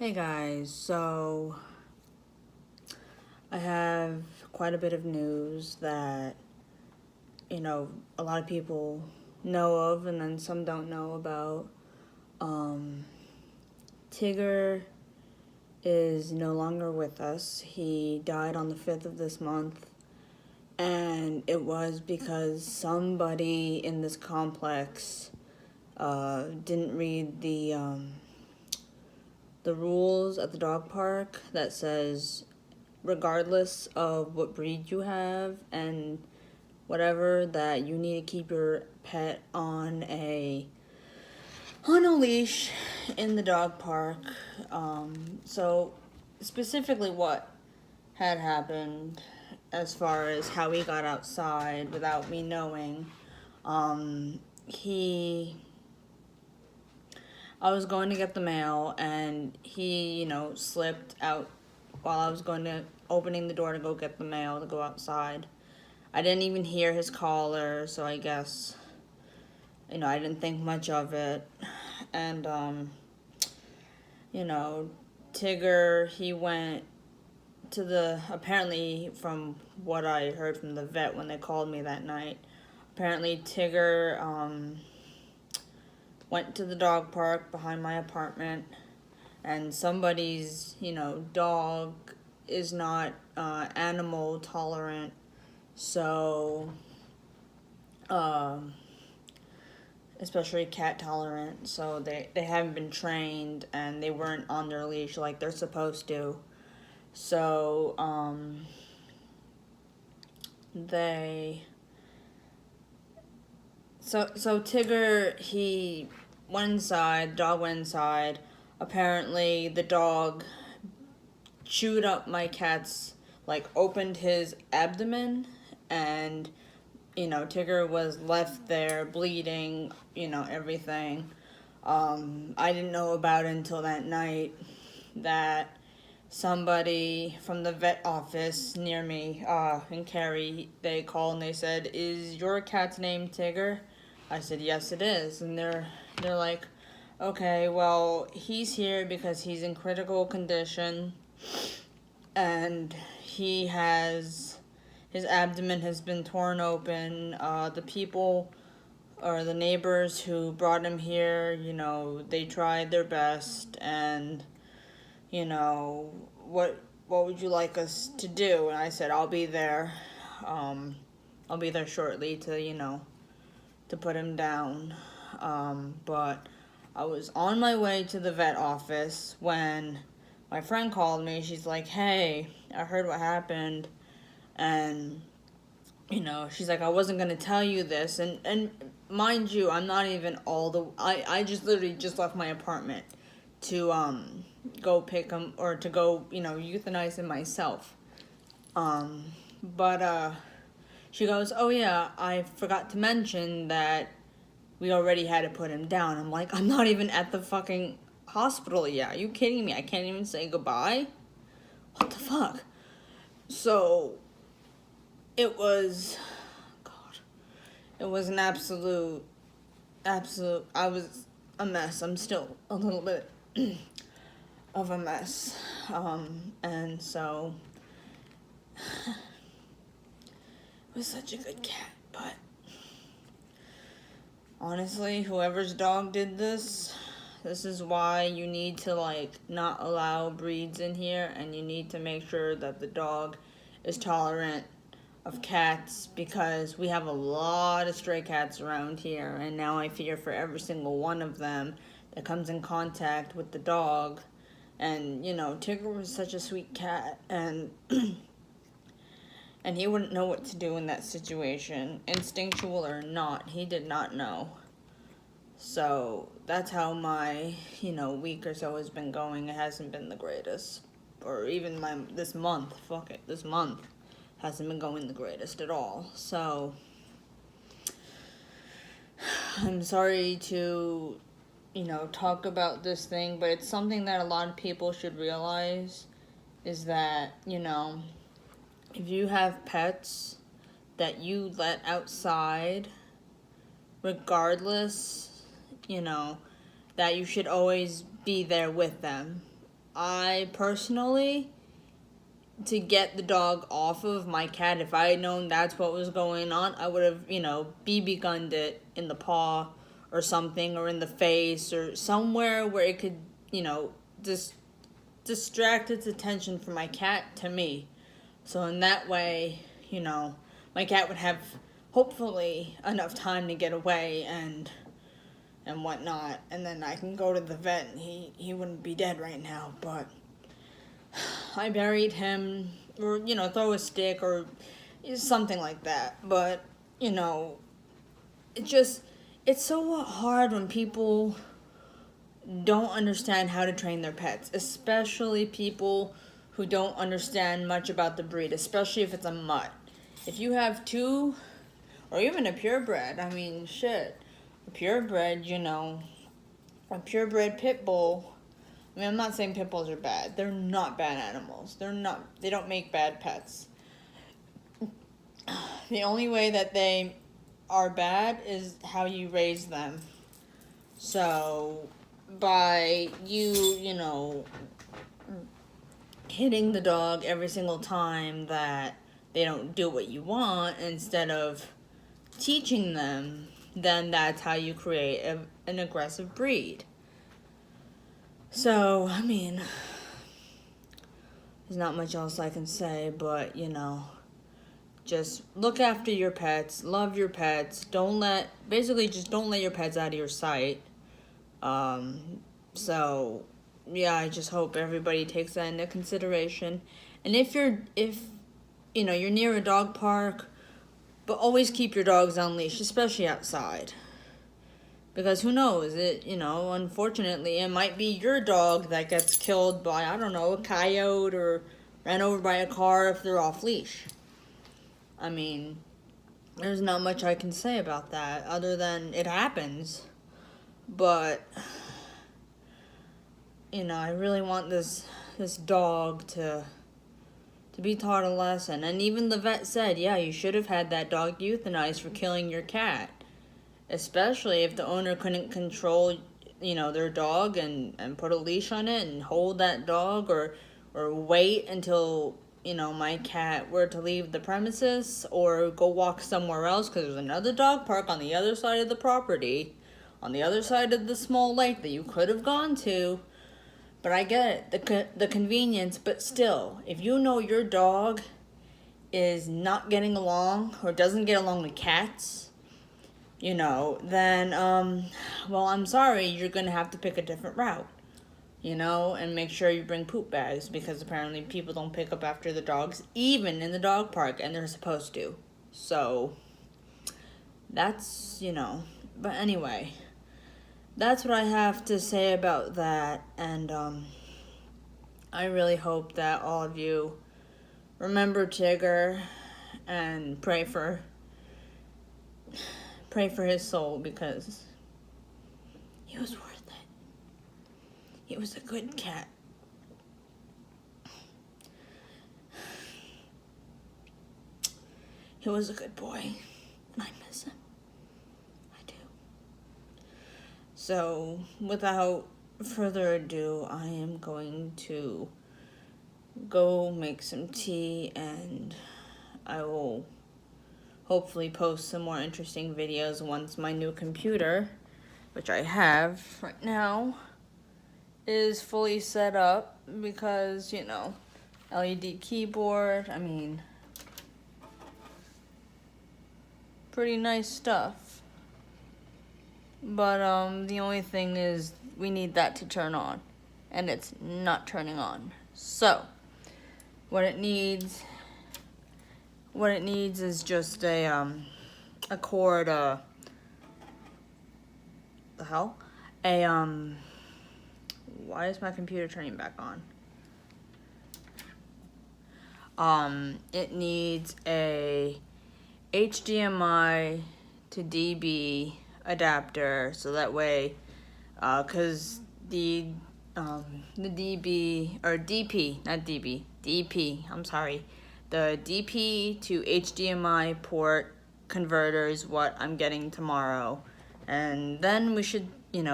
Hey guys, so I have quite a bit of news that, a lot of people know of and then some don't know about. Tigger is no longer with us. He died on the 5th of this month, and it was because somebody in this complex didn't read the rules at the dog park that says regardless of what breed you have and whatever, that you need to keep your pet on a leash in the dog park. So specifically what had happened as far as how he got outside without me knowing, I was going to get the mail, and he, slipped out while I was opening the door to go get the mail to go outside. I didn't even hear his collar, so I guess, I didn't think much of it. And, Tigger, he went to apparently from what I heard from the vet when they called me that night, apparently Tigger, went to the dog park behind my apartment, and somebody's, dog is not animal tolerant, so, especially cat tolerant, so they haven't been trained, and they weren't on their leash like they're supposed to. So, So Tigger, he went inside, the dog went inside. Apparently the dog chewed up my cat's, opened his abdomen, and, Tigger was left there bleeding, everything. I didn't know about it until that night that somebody from the vet office near me in Cary, they called and they said, "Is your cat's name Tigger?" I said, "Yes, it is." And they're like, "Okay, well, he's here because he's in critical condition, and his abdomen has been torn open. The people or the neighbors who brought him here, they tried their best, and what would you like us to do?" And I said, "I'll be there. I'll be there shortly to put him down." But I was on my way to the vet office when my friend called me. She's like, "Hey, I heard what happened." And, she's like, "I wasn't going to tell you this." And mind you, I'm not even I just literally just left my apartment to, go pick him, or to go, euthanize him myself. But she goes, "Oh yeah, I forgot to mention that we already had to put him down." I'm like, "I'm not even at the fucking hospital yet. Are you kidding me? I can't even say goodbye? What the fuck?" So, it was an absolute, I was a mess. I'm still a little bit of a mess. And so, it was such a good cat, but honestly, whoever's dog did this is why you need to, not allow breeds in here, and you need to make sure that the dog is tolerant of cats, because we have a lot of stray cats around here, and now I fear for every single one of them that comes in contact with the dog. And, Tigger was such a sweet cat, and and he wouldn't know what to do in that situation. Instinctual or not, he did not know. So that's how my, week or so has been going. It hasn't been the greatest. Or even this month, this month hasn't been going the greatest at all. So I'm sorry to, talk about this thing, but it's something that a lot of people should realize, is that, if you have pets that you let outside, regardless, that you should always be there with them. I personally, to get the dog off of my cat, if I had known that's what was going on, I would have, BB gunned it in the paw or something, or in the face, or somewhere where it could, distract its attention from my cat to me. So in that way, my cat would have hopefully enough time to get away and whatnot, and then I can go to the vet and he wouldn't be dead right now. But I buried him, or throw a stick or something like that. But it's so hard when people don't understand how to train their pets, especially people who don't understand much about the breed, especially if it's a mutt. If you have two, or even a purebred, I mean, shit, a purebred, a purebred pit bull. I mean, I'm not saying pit bulls are bad. They're not bad animals. They don't make bad pets. The only way that they are bad is how you raise them. So, by you, hitting the dog every single time that they don't do what you want, instead of teaching them, then that's how you create an aggressive breed. So, I mean, there's not much else I can say, but, just look after your pets, love your pets, just don't let your pets out of your sight. So, yeah, I just hope everybody takes that into consideration. And if you're near a dog park, but always keep your dogs on leash, especially outside. Because who knows, unfortunately, it might be your dog that gets killed by, I don't know, a coyote, or ran over by a car if they're off leash. I mean, there's not much I can say about that, other than it happens. But, I really want this dog to be taught a lesson. And even the vet said, yeah, you should have had that dog euthanized for killing your cat. Especially if the owner couldn't control, their dog and put a leash on it and hold that dog, or wait until, my cat were to leave the premises or go walk somewhere else, because there's another dog park on the other side of the property, on the other side of the small lake that you could have gone to. But I get it, the convenience, but still, if you know your dog is not getting along or doesn't get along with cats, then, well, I'm sorry, you're going to have to pick a different route, and make sure you bring poop bags, because apparently people don't pick up after the dogs, even in the dog park, and they're supposed to. So, that's, but anyway, that's what I have to say about that, and, I really hope that all of you remember Tigger and pray for his soul, because he was worth it. He was a good cat. He was a good boy, and I miss him. I do. So, without further ado, I am going to go make some tea, and I will hopefully post some more interesting videos once my new computer, which I have right now, is fully set up, because, LED keyboard, I mean, pretty nice stuff. But, the only thing is we need that to turn on, and it's not turning on. So, what it needs is just a cord, the hell? Why is my computer turning back on? It needs a HDMI to DB adapter, so that way, cause the DB, or DP, not DB, DP, I'm sorry. The DP to HDMI port converter is what I'm getting tomorrow. And then we should,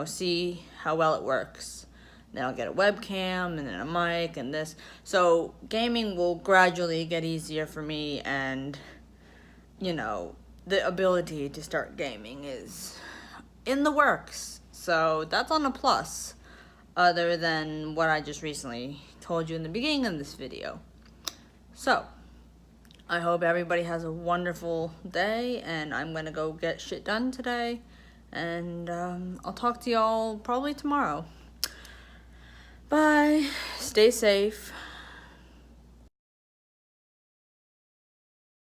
see how well it works. then I'll get a webcam and then a mic and this. So gaming will gradually get easier for me, and you know, the ability to start gaming is in the works. So that's on a plus, other than what I just recently told you in the beginning of this video. So I hope everybody has a wonderful day, and I'm gonna go get shit done today, and I'll talk to y'all probably tomorrow. Bye. Stay safe.